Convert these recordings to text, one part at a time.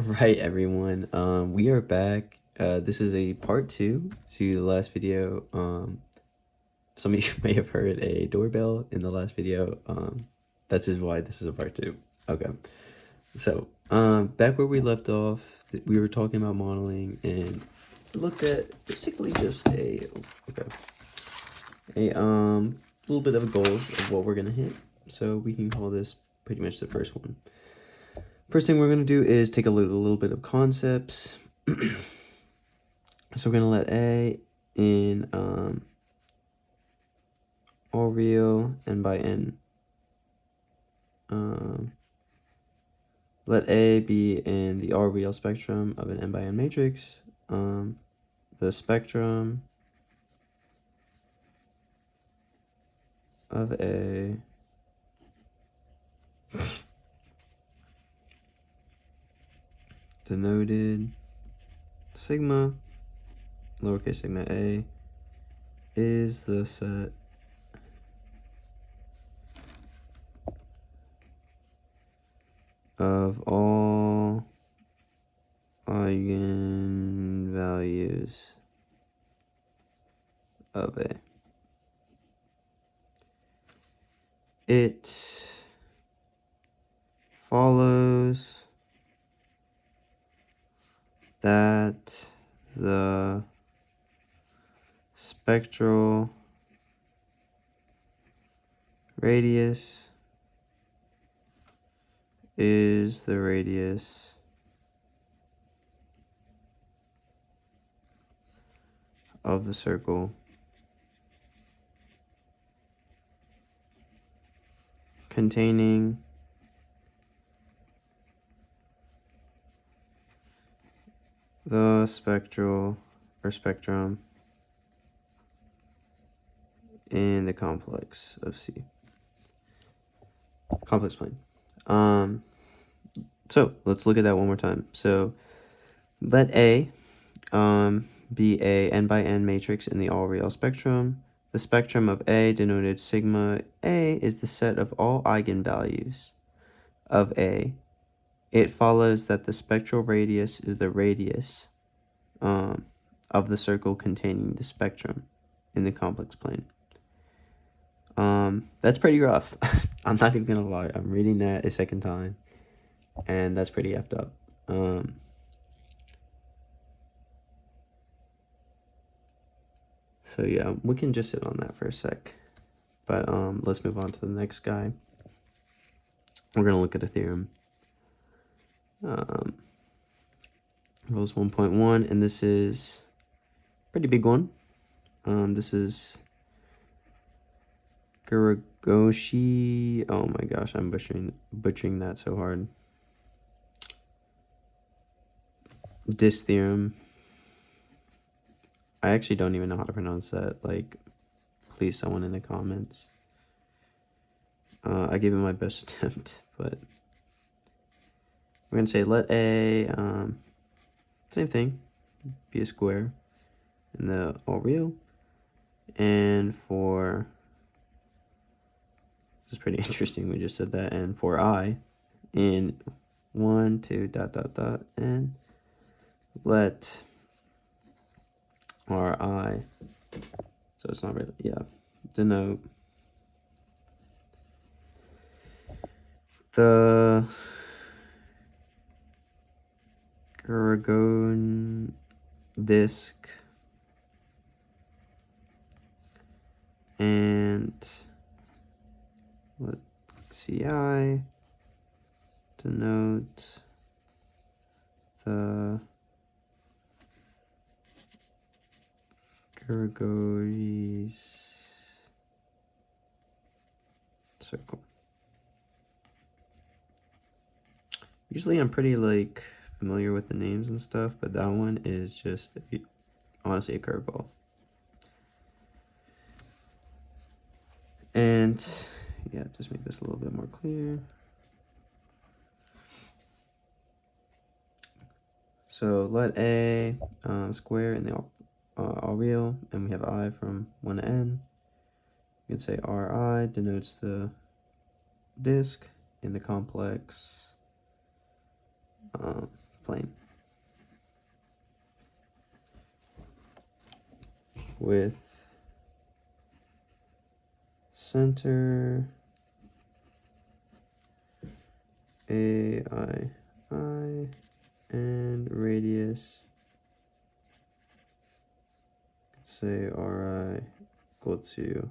Right, everyone. We are back. This is a part two to the last video. Some of you may have heard a doorbell in the last video. That's just why this is a part two. Okay. So, back where we left off, we were talking about modeling and looked at basically just a little bit of goals of what we're gonna hit. So we can call this pretty much the first one. First thing we're going to do is take a little bit of concepts. So we're going to let A in all real and by n. Let A be in the all real spectrum of an n by n matrix. The spectrum of A denoted sigma, lowercase sigma a, is the set of all eigenvalues of A. It follows that the spectral radius is the radius of the circle containing the spectrum in the complex of C. Complex plane. So let's look at that one more time. So let A be a n by n matrix in the all real spectrum. The spectrum of A, denoted sigma A, is the set of all eigenvalues of A. It follows that the spectral radius is the radius of the circle containing the spectrum in the complex plane. That's pretty rough. I'm not even gonna lie. I'm reading that a second time, and that's pretty effed up. So yeah, we can just sit on that for a sec. But let's move on to the next guy. We're gonna look at a theorem. Rules 1.1, and this is a pretty big one. This is Garagoshi. Oh my gosh, I'm butchering that so hard. This theorem. I actually don't even know how to pronounce that. Like, please, someone in the comments. I gave it my best attempt, but we're gonna say let A, same thing, be a square in the all real, and for, this is pretty interesting, we just said that, and for I in 1, 2, ... and let Ri, so it's not really, yeah, denote the Aragon disk and let Ci denote the Gregori's circle. Usually I'm pretty like familiar with the names and stuff, but that one is just honestly a curveball. And yeah, just make this a little bit more clear. So let A square in the all real, and we have I from 1 to n. You can say Ri denotes the disk in the complex plane. with center AII and radius, say RI equal to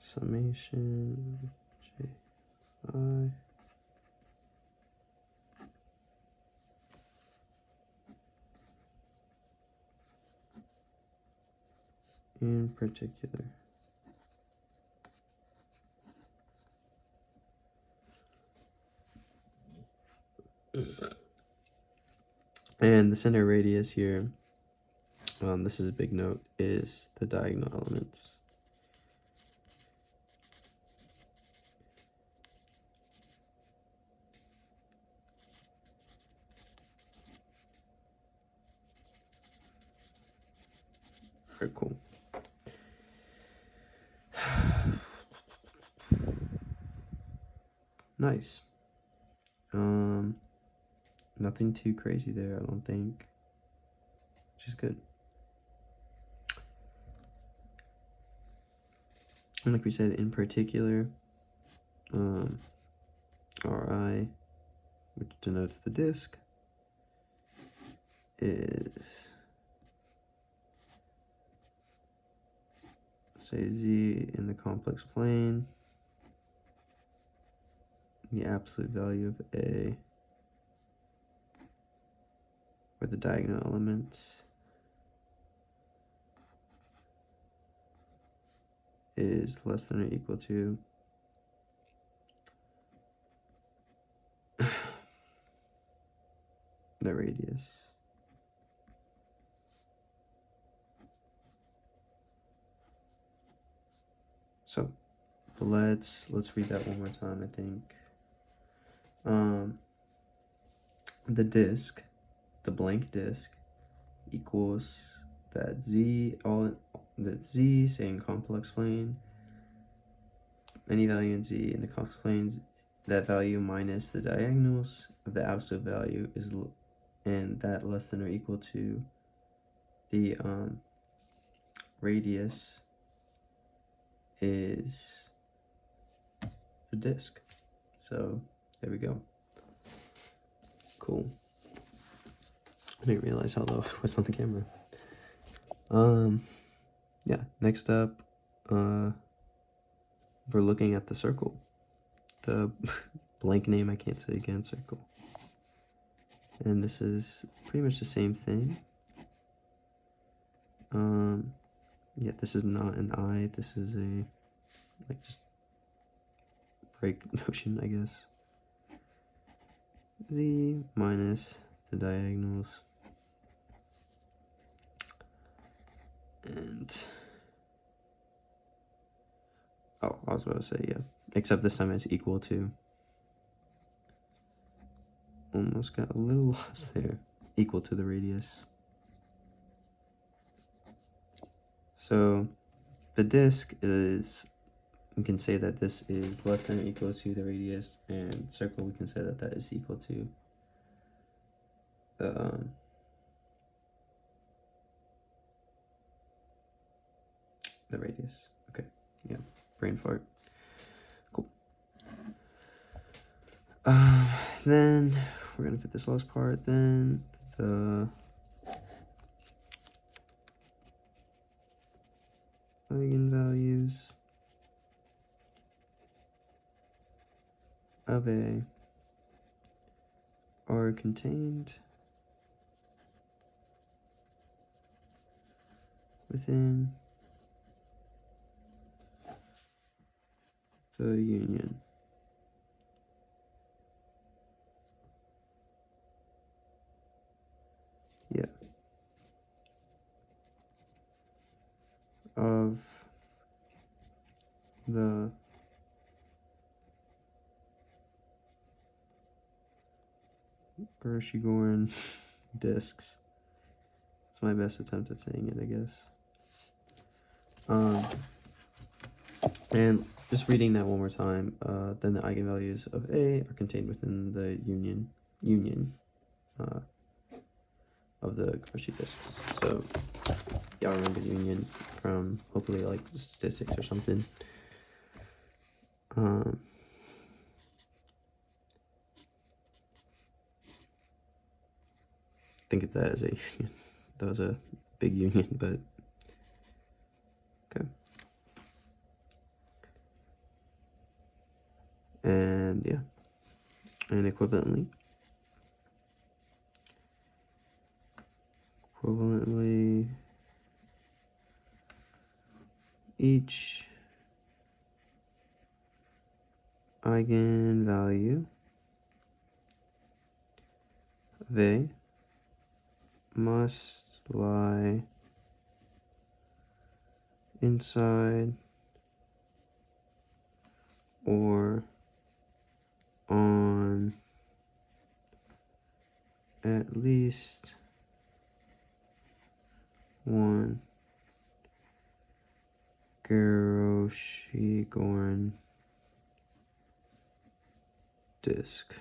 summation JI in particular. And the center radius here, this is a big note, is the diagonal elements. Very cool. Nice. Nothing too crazy there, I don't think, which is good. And like we said, in particular, Ri, which denotes the disk, is, say, Z in the complex plane, the absolute value of A, where the diagonal elements is less than or equal to the radius. So let's read that one more time, I think. The disk, the blank disk, equals that Z, say in complex plane, any value in Z in the complex planes, that value minus the diagonals of the absolute value is, and that less than or equal to the radius is the disk. So there we go. Cool. I didn't realize how low it was on the camera. Yeah, next up, we're looking at the circle. The blank name I can't say again, circle. And this is pretty much the same thing. Yeah, this is not an I, this is a, like, just break notion, I guess. Z minus the diagonals. And, oh, I was about to say, yeah, except this time it's equal to. Almost got a little lost there. Equal to the radius. So the disk is, we can say that this is less than or equal to the radius, and circle, we can say that that is equal to the radius. Okay, yeah, brain fart. Cool. Then we're gonna fit this last part. Then the eigenvalues of A are contained within the union. Yeah. Of the Gershigorn disks. It's my best attempt at saying it, I guess. And just reading that one more time, then the eigenvalues of A are contained within the union of the Cauchy disks. So y'all remember union from hopefully like statistics or something. Think of that as a union. That was a big union, but okay. And yeah, and equivalently, each eigenvalue of A must lie inside or on at least one Cauchy-Gorn disk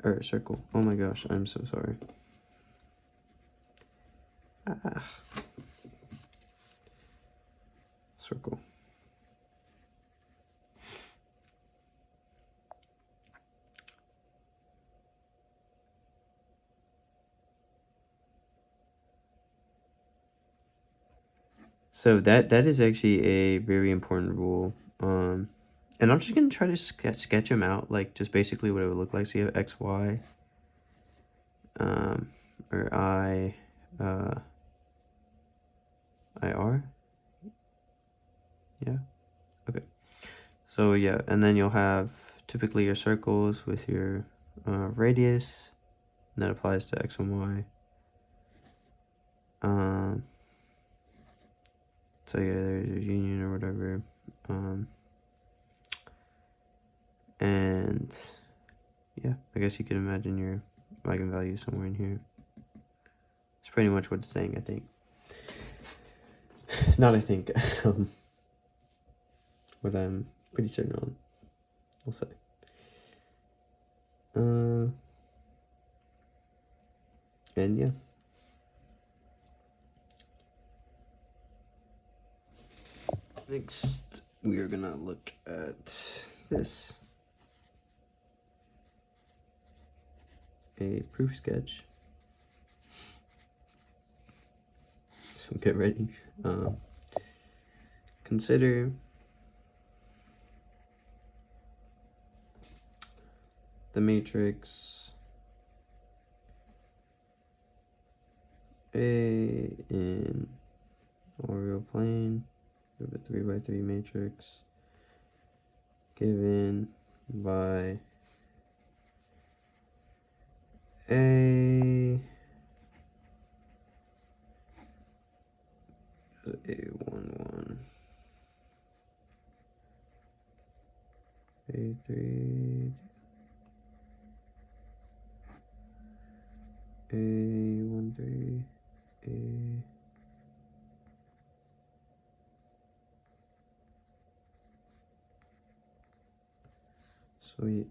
or circle. Oh my gosh, I'm so sorry. Circle. So that is actually a very important rule. And I'm just gonna try to sketch them out, like just basically what it would look like. So you have x, y, or I, IR. Yeah. Okay. So yeah, and then you'll have typically your circles with your radius, and that applies to x and y. So yeah, there's your union or whatever. And yeah, I guess you could imagine your eigenvalue somewhere in here. It's pretty much what it's saying, I think. Not I think, what I'm pretty certain on, we'll say. And yeah. Next, we are gonna look at this. A proof sketch. So get ready. Consider the matrix A in Oriel plane of a 3x3 matrix given by A, A11, A3, A13, A. Sweet.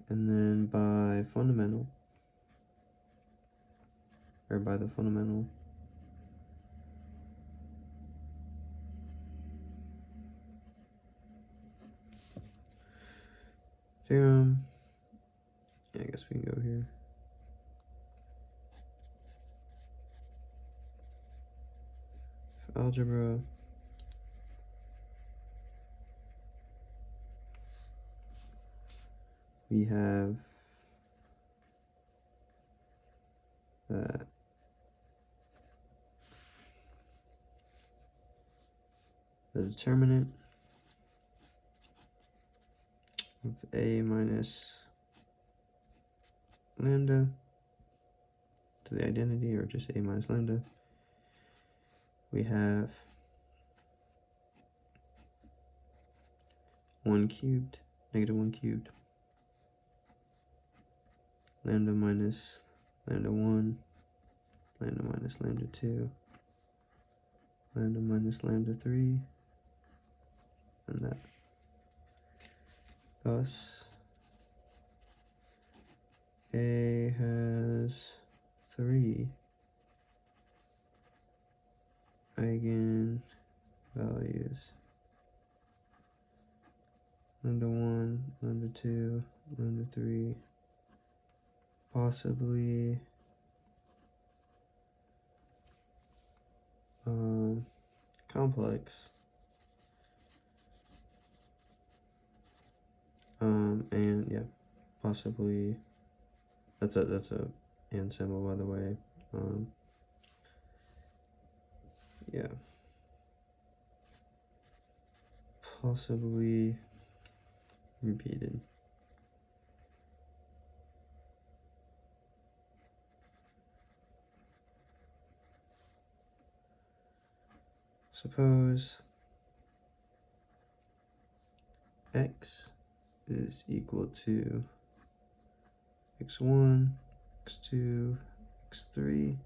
And then by fundamental, or by the fundamental theorem, yeah, I guess we can go here. Algebra, we have that the determinant of A minus lambda to the identity, or just A minus lambda, we have 1 cubed, negative 1 cubed, lambda minus lambda 1, lambda minus lambda 2, lambda minus lambda 3, and that. Thus, A has 2, lambda 3, possibly complex, and yeah, possibly that's a and symbol, by the way. Yeah, possibly repeated. Suppose x is equal to x1, x2, x3,